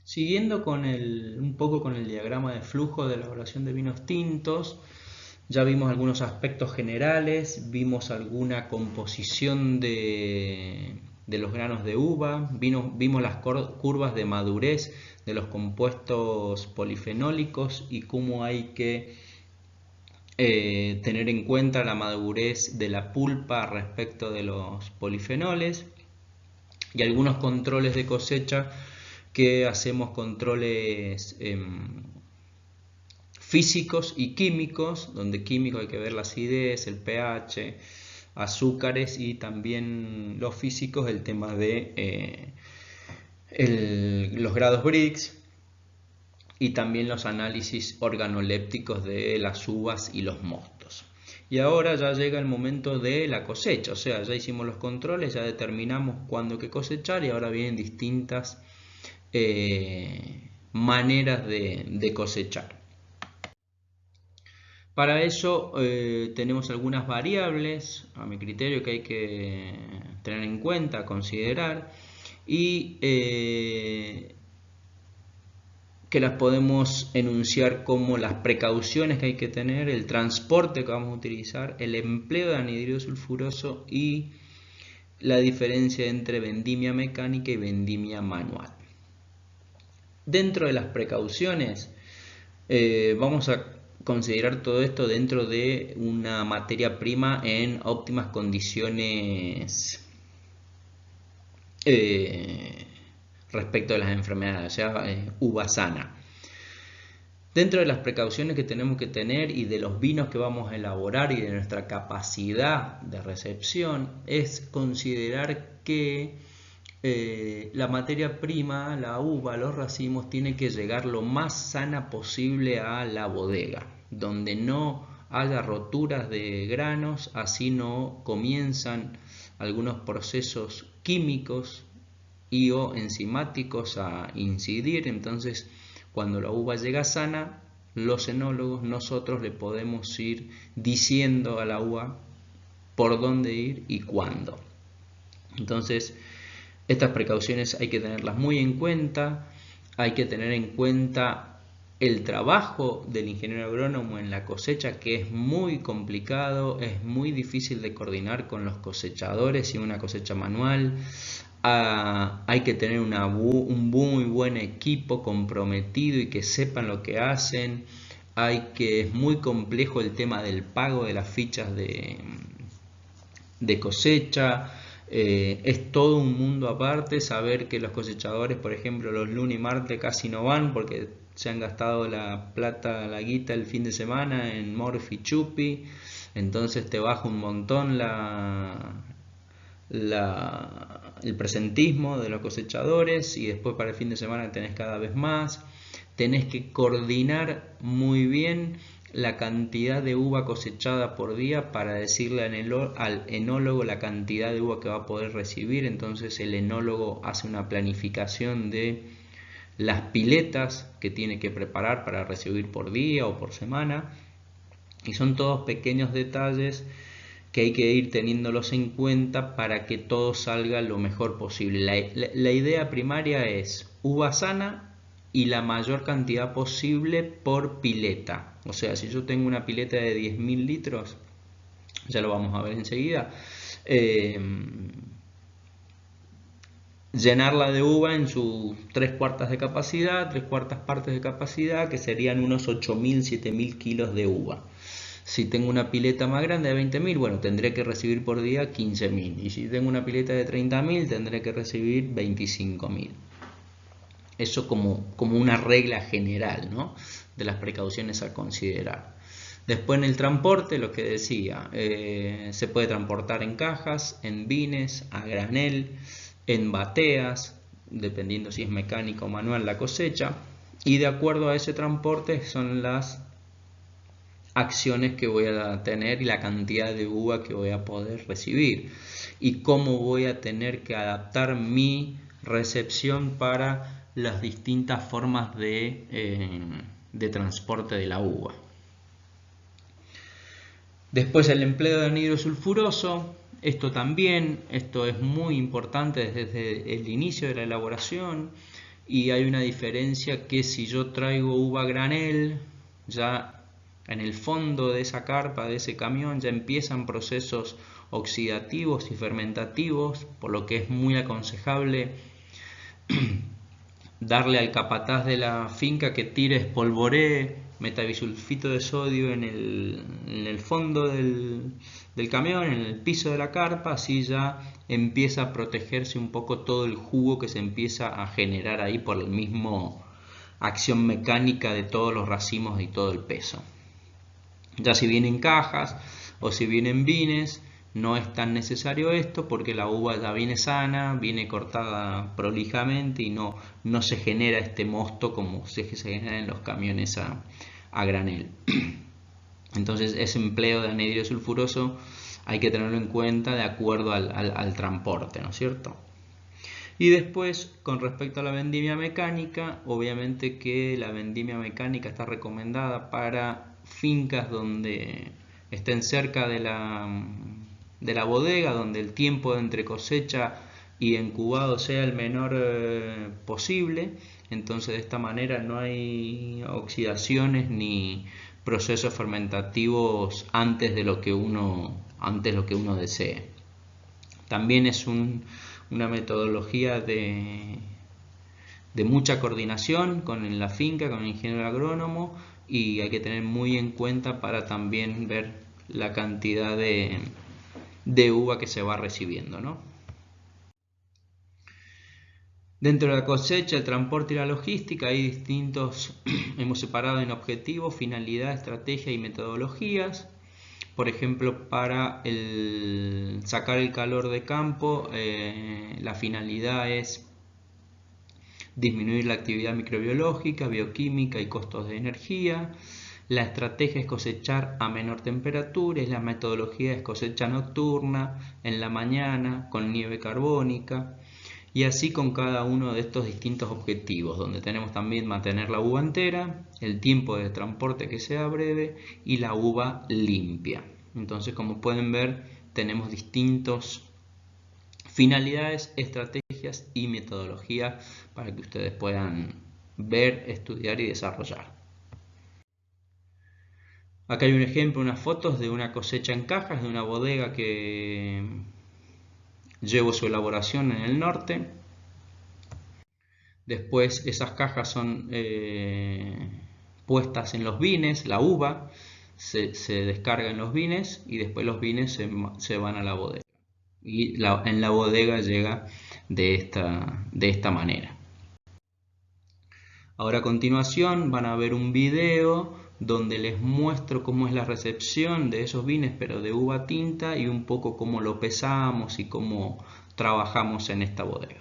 Siguiendo con un poco con el diagrama de flujo de elaboración de vinos tintos, ya vimos algunos aspectos generales, vimos alguna composición de los granos de uva, vimos las curvas de madurez de los compuestos polifenólicos y cómo hay que tener en cuenta la madurez de la pulpa respecto de los polifenoles y algunos controles de cosecha que hacemos controles físicos y químicos, donde químico hay que ver la acidez, el pH, azúcares, y también los físicos el tema de los grados Brix y también los análisis organolépticos de las uvas y los mostos. Y ahora ya llega el momento de la cosecha, o sea, ya hicimos los controles, ya determinamos cuándo hay que cosechar y ahora vienen distintas maneras de cosechar. Para eso tenemos algunas variables, a mi criterio, que hay que tener en cuenta, considerar, y que las podemos enunciar como las precauciones que hay que tener, el transporte que vamos a utilizar, el empleo de anhidrido sulfuroso y la diferencia entre vendimia mecánica y vendimia manual. Dentro de las precauciones vamos a considerar todo esto dentro de una materia prima en óptimas condiciones respecto de las enfermedades, o sea, uva sana. Dentro de las precauciones que tenemos que tener y de los vinos que vamos a elaborar y de nuestra capacidad de recepción es considerar que la materia prima, la uva, los racimos, tiene que llegar lo más sana posible a la bodega, donde no haya roturas de granos, así no comienzan algunos procesos químicos y o enzimáticos a incidir. Entonces, cuando la uva llega sana, los enólogos, nosotros le podemos ir diciendo a la uva por dónde ir y cuándo. Entonces, estas precauciones hay que tenerlas muy en cuenta, hay que tener en cuenta el trabajo del ingeniero agrónomo en la cosecha, que es muy complicado, es muy difícil de coordinar con los cosechadores y una cosecha manual. Hay que tener un muy buen equipo comprometido y que sepan lo que hacen. Es muy complejo el tema del pago de las fichas de cosecha. Es todo un mundo aparte. Saber que los cosechadores, por ejemplo, los lunes y martes casi no van porque se han gastado la plata, la guita el fin de semana en Morphy Chupi, entonces te baja un montón el presentismo de los cosechadores, y después para el fin de semana tenés cada vez más. Tenés que coordinar muy bien la cantidad de uva cosechada por día para decirle al enólogo la cantidad de uva que va a poder recibir. Entonces el enólogo hace una planificación de las piletas que tiene que preparar para recibir por día o por semana, y son todos pequeños detalles que hay que ir teniéndolos en cuenta para que todo salga lo mejor posible. La idea primaria es uva sana y la mayor cantidad posible por pileta. O sea, si yo tengo una pileta de 10.000 litros, ya lo vamos a ver enseguida, llenarla de uva en sus 3/4 de capacidad, 3/4 partes de capacidad, que serían unos 8.000, 7.000 kilos de uva. Si tengo una pileta más grande de 20.000, bueno, tendré que recibir por día 15.000. Y si tengo una pileta de 30.000, tendré que recibir 25.000. Eso como una regla general, ¿no?, de las precauciones a considerar. Después en el transporte, lo que decía, se puede transportar en cajas, en bines, a granel, en bateas, dependiendo si es mecánica o manual la cosecha. Y de acuerdo a ese transporte son las acciones que voy a tener y la cantidad de uva que voy a poder recibir, y cómo voy a tener que adaptar mi recepción para las distintas formas de transporte de la uva. Después el empleo de anhidro sulfuroso. Esto es muy importante desde el inicio de la elaboración, y hay una diferencia que si yo traigo uva granel, ya en el fondo de esa carpa, de ese camión, ya empiezan procesos oxidativos y fermentativos, por lo que es muy aconsejable darle al capataz de la finca que tire espolvoree metabisulfito de sodio en el fondo del camión, en el piso de la carpa, así ya empieza a protegerse un poco todo el jugo que se empieza a generar ahí por la misma acción mecánica de todos los racimos y todo el peso. Ya si vienen cajas o si vienen vines, no es tan necesario esto porque la uva ya viene sana, viene cortada prolijamente y no se genera este mosto como se genera en los camiones a granel. Entonces ese empleo de anhídrido sulfuroso hay que tenerlo en cuenta de acuerdo al transporte, ¿no es cierto? Y después, con respecto a la vendimia mecánica, obviamente que la vendimia mecánica está recomendada para fincas donde estén cerca de la bodega, donde el tiempo entre cosecha y incubado sea el menor posible. Entonces de esta manera no hay oxidaciones ni procesos fermentativos antes de lo que uno desee. También es una metodología de mucha coordinación con la finca, con el ingeniero agrónomo, y hay que tener muy en cuenta para también ver la cantidad de uva que se va recibiendo, ¿no? Dentro de la cosecha, el transporte y la logística hay distintos, hemos separado en objetivos, finalidad, estrategia y metodologías. Por ejemplo, para sacar el calor de campo, la finalidad es disminuir la actividad microbiológica, bioquímica y costos de energía. La estrategia es cosechar a menor temperatura y la metodología es cosecha nocturna, en la mañana, con nieve carbónica. Y así con cada uno de estos distintos objetivos, donde tenemos también mantener la uva entera, el tiempo de transporte que sea breve y la uva limpia. Entonces, como pueden ver, tenemos distintas finalidades, estrategias y metodologías para que ustedes puedan ver, estudiar y desarrollar. Acá hay un ejemplo, unas fotos de una cosecha en cajas de una bodega que llevo su elaboración en el norte. Después esas cajas son puestas en los vines, la uva se descarga en los vines y después los vines se van a la bodega. Y en la bodega llega de esta manera. Ahora a continuación van a ver un video donde les muestro cómo es la recepción de esos vines, pero de uva tinta, y un poco cómo lo pesamos y cómo trabajamos en esta bodega.